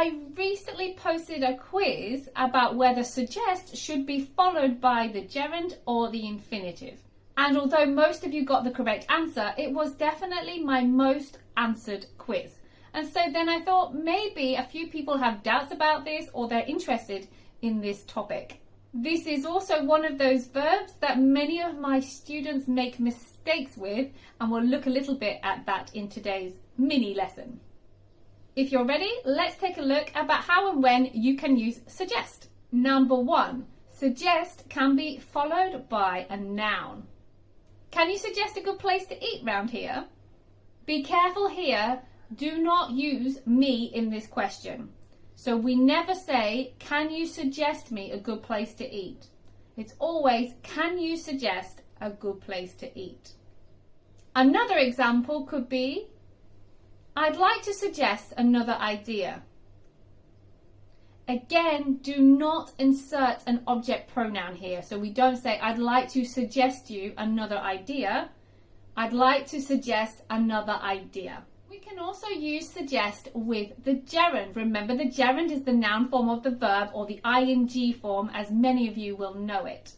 I recently posted a quiz about whether suggest should be followed by the gerund or the infinitive. And although most of you got the correct answer, it was definitely my most answered quiz. And so then I thought maybe a few people have doubts about this or they're interested in this topic. This is also one of those verbs that many of my students make mistakes with, and we'll look a little bit at that in today's mini lesson. If you're ready, let's take a look about how and when you can use suggest. Number 1, suggest can be followed by a noun. Can you suggest a good place to eat round here? Be careful here, do not use me in this question. So we never say, can you suggest me a good place to eat? It's always, can you suggest a good place to eat? Another example could be, I'd like to suggest another idea. Again, do not insert an object pronoun here. So we don't say, I'd like to suggest you another idea. I'd like to suggest another idea. We can also use suggest with the gerund. Remember, the gerund is the noun form of the verb, or the ing form, as many of you will know it.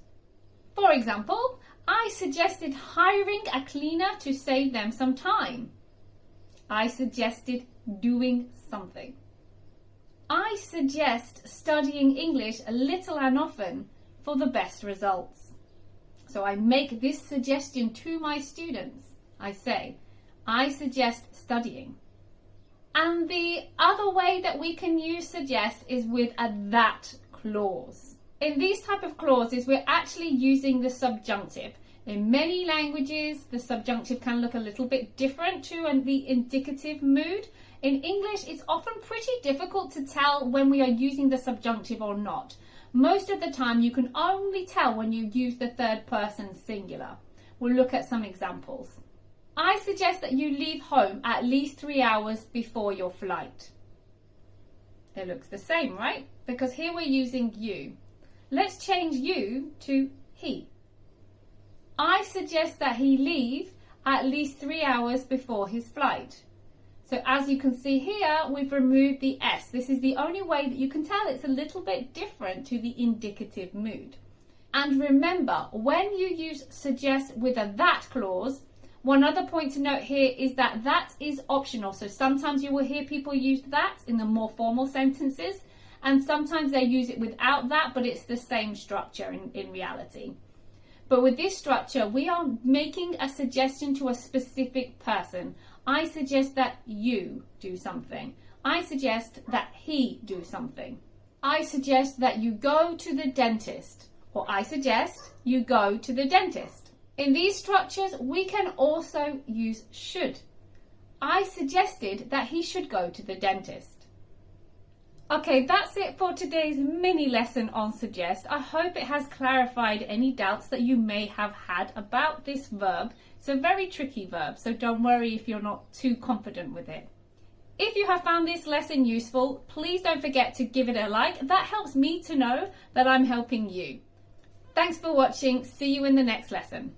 For example, I suggested hiring a cleaner to save them some time. I suggested doing something. I suggest studying English a little and often for the best results. So I make this suggestion to my students. I say, I suggest studying. And the other way that we can use suggest is with a that clause. In these type of clauses, we're actually using the subjunctive. In many languages, the subjunctive can look a little bit different to the indicative mood. In English, it's often pretty difficult to tell when we are using the subjunctive or not. Most of the time, you can only tell when you use the third person singular. We'll look at some examples. I suggest that you leave home at least 3 hours before your flight. It looks the same, right? Because here we're using you. Let's change you to he. I suggest that he leave at least 3 hours before his flight. So as you can see here, we've removed the S. This is the only way that you can tell it's a little bit different to the indicative mood. And remember, when you use suggest with a that clause, one other point to note here is that that is optional. So sometimes you will hear people use that in the more formal sentences, and sometimes they use it without that, but it's the same structure in reality. But with this structure, we are making a suggestion to a specific person. I suggest that you do something. I suggest that he do something. I suggest that you go to the dentist. Or I suggest you go to the dentist. In these structures, we can also use should. I suggested that he should go to the dentist. Okay, that's it for today's mini lesson on suggest. I hope it has clarified any doubts that you may have had about this verb. It's a very tricky verb, so don't worry if you're not too confident with it. If you have found this lesson useful, please don't forget to give it a like. That helps me to know that I'm helping you. Thanks for watching. See you in the next lesson.